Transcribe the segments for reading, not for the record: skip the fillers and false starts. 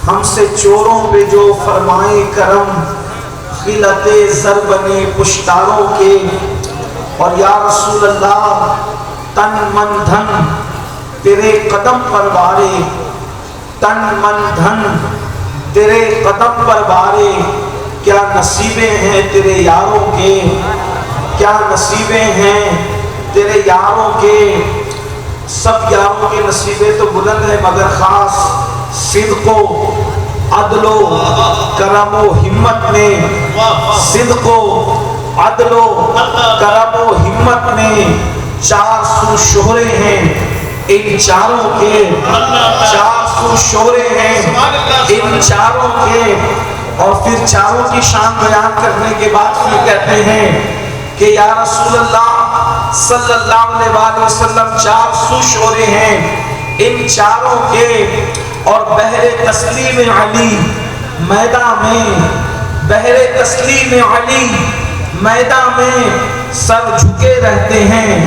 ہم سے چوروں پہ جو فرمائے کرم، خلعت زر بنے پشتاروں کے، اور یا رسول اللہ تن من دھن تیرے قدم پر بارے، تن من دھن تیرے قدم پر بارے، کیا نصیبیں ہیں تیرے یاروں کے، کیا نصیبیں ہیں تیرے یاروں کے۔ سب یاروں کے نصیبیں تو بلند ہیں، مگر خاص صدق و عدل و کرم و ہمت میں، صدق و عدل و کرم و ہمت میں 400 شہرے ہیں ان چاروں کے، 400 شہرے ہیں ان چاروں کے۔ اور پھر چاروں کی شان بیان کرنے کے بعد پھر کہتے ہیں کہ یا رسول اللہ صلی اللہ علیہ وآلہ وسلم 400 شہرے ہیں ان چاروں کے، اور بحر تسلیم علی میدان میں، بحر تسلیم علی میدان میں سر جھکے رہتے ہیں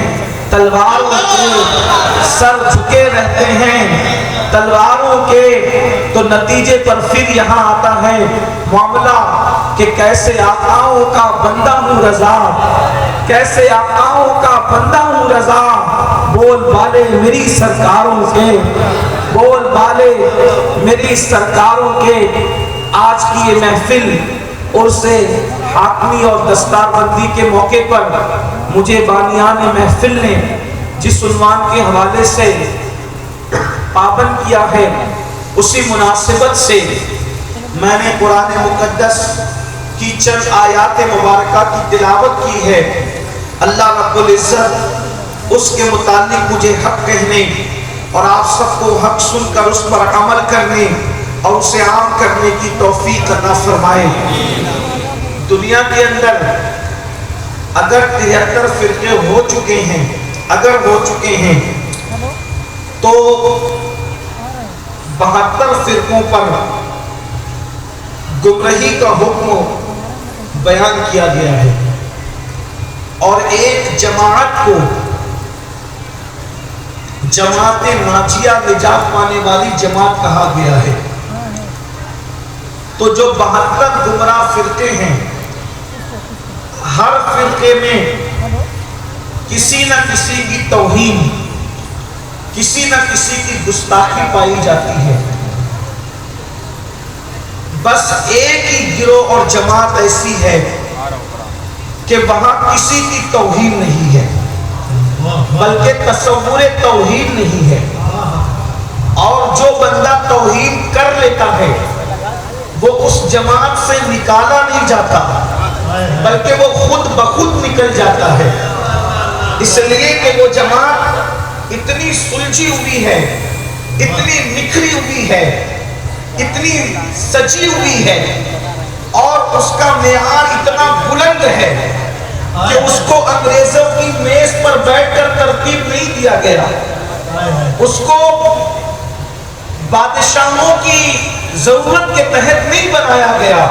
تلواروں کے، سر جھکے رہتے ہیں تلواروں کے۔ تو نتیجے پر پھر یہاں آتا ہے معاملہ کہ کیسے آقاؤں کا بندہ ہوں رضا، کیسے آقاؤں کا بندہ ہوں رضا، بول بالے میری سرکاروں کے، بول بالے میری سرکاروں کے۔ آج کی یہ محفل عرس حاکمی اور دستار بندی کے موقع پر مجھے بانیان محفل نے جس عنوان کے حوالے سے پابند کیا ہے، اسی مناسبت سے میں نے قرآن مقدس کی چند آیات مبارکہ کی تلاوت کی ہے۔ اللہ رب العزت اس کے متعلق مجھے حق کہنے اور آپ سب کو حق سن کر اس پر عمل کرنے اور اسے عام کرنے کی توفیق عطا فرمائے۔ دنیا کے اندر اگر 73 فرقے ہو چکے ہیں، اگر ہو چکے ہیں، تو 72 فرقوں پر گمراہی کا حکم بیان کیا گیا ہے، اور ایک جماعت کو جماعت ناجیہ نجات پانے والی جماعت کہا گیا ہے۔ تو جو 72 گمراہ فرقے ہیں، ہر فرقے میں کسی نہ کسی کی توہین، کسی نہ کسی کی گستاخی پائی جاتی ہے۔ بس ایک ہی گروہ اور جماعت ایسی ہے کہ وہاں کسی کی توہین نہیں ہے، بلکہ تصور توہین نہیں ہے، اور جو بندہ توہین کر لیتا ہے وہ اس جماعت سے نکالا نہیں جاتا، بلکہ وہ خود بخود نکل جاتا ہے، اس لیے کہ وہ جماعت اتنی سلجھی ہوئی ہے، اتنی نکھری ہوئی ہے، اتنی سجی ہوئی ہے، اور اس کا معیار اتنا بلند ہے کہ اس کو انگریزوں کی میز پر بیٹھ کر ترتیب نہیں دیا گیا، اس کو بادشاہوں کی ضرورت کے تحت نہیں بنایا گیا،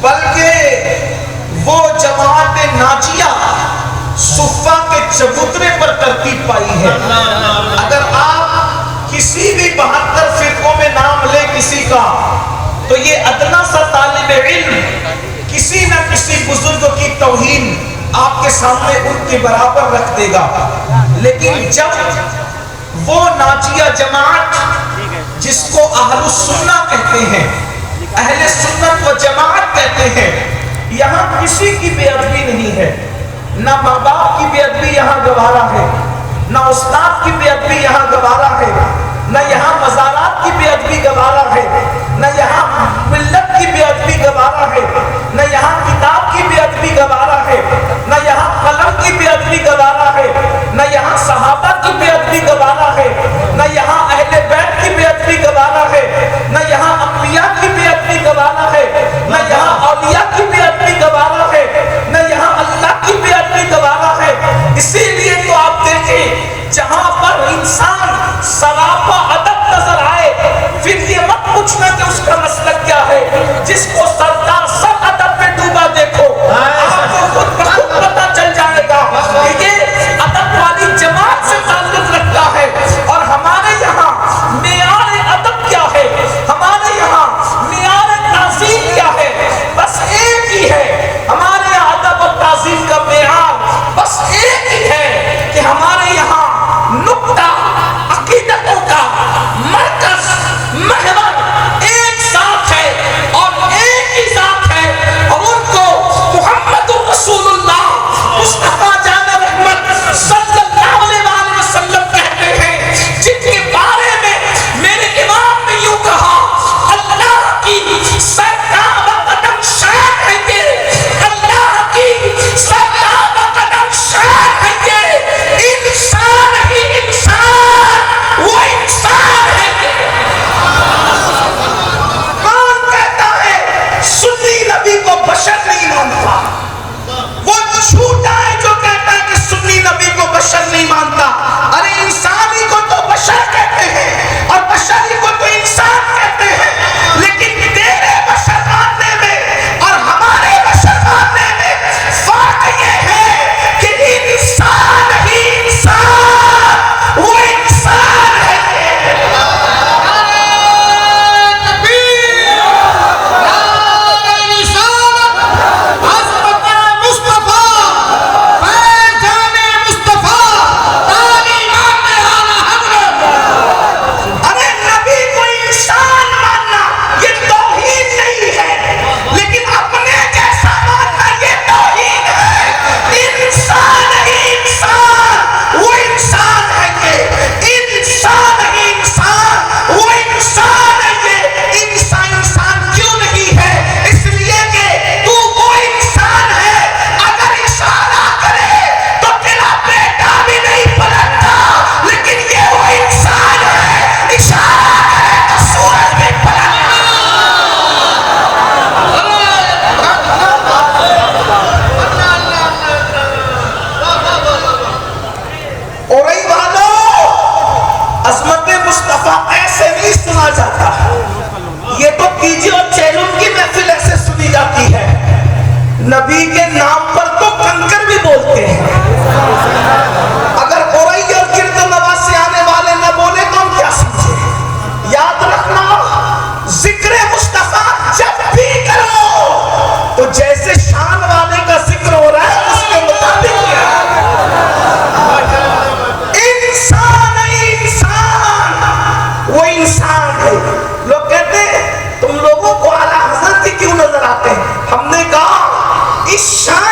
بلکہ وہ جماعت ناجیہ صفہ کے چبوترے پر ترتیب پائی ہے۔ اگر آپ کسی بھی 72 فرقوں میں نام لے کسی کا، تو یہ ادنا سا طالب علم کسی نہ کسی بزرگ کی توہین آپ کے سامنے ان کے برابر رکھ دے گا، لیکن جب وہ ناجیہ جماعت جس کو اہل السنہ کہتے ہیں، اہل سنت و جماعت کہتے ہیں، یہاں کسی کی بے ادبی نہیں ہے، نہ ماں باپ کی بے ادبی یہاں گوارا ہے، نہ استاد کی بے ادبی یہاں گوارا ہے، نہ یہاں مزارات کی بے ادبی گوارا ہے، نہ یہاں ملت کی بے ادبی گوارا ہے، نہ یہاں کتاب کی بے ادبی گوارا ہے، نہ یہاں قلم کی بے ادبی گوارا ہے، نہ یہاں صحابہ کی بے ادبی گوارا ہے، نہ یہاں اہل بیت کی بے ادبی گوارا ہے، نہ یہاں انبیاء کی بے ادبی گوارا ہے، نہ یہاں اولیاء کی بے ادبی گوارا ہے، نہ یہاں اللہ کی بے ادبی گوارا ہے۔ اسی لیے تو آپ دیکھیں جہاں پر انسان سراپا ادب نظر آئے، پھر یہ مت پوچھنا کہ اس کا مسلک کیا ہے، جس کو سرکار سر ادب میں ڈوبا دیکھو آپ کو خود بخود پتہ چل جائے گا کہ یہ ادب والی جماعت سے کیجیے. اور چیلم کی محفل ایسے سنی جاتی ہے, نبی کے نام پر تو کنکر بھی بولتے ہیں. اگر اورئی اور گرد و نواح سے آنے والے نہ بولے تو ہم کیا سمجھے؟ یاد رکھنا, ذکر مصطفیٰ جب بھی کرو تو جیسے شان والے کا ذکر ہو رہا ہے اس کے مطابق انسان وہ انسان ہے. لوگ کہتے ہیں تم لوگوں کو اعلیٰ حضرت کیوں نظر آتے ہیں؟ ہم نے کہا اس شان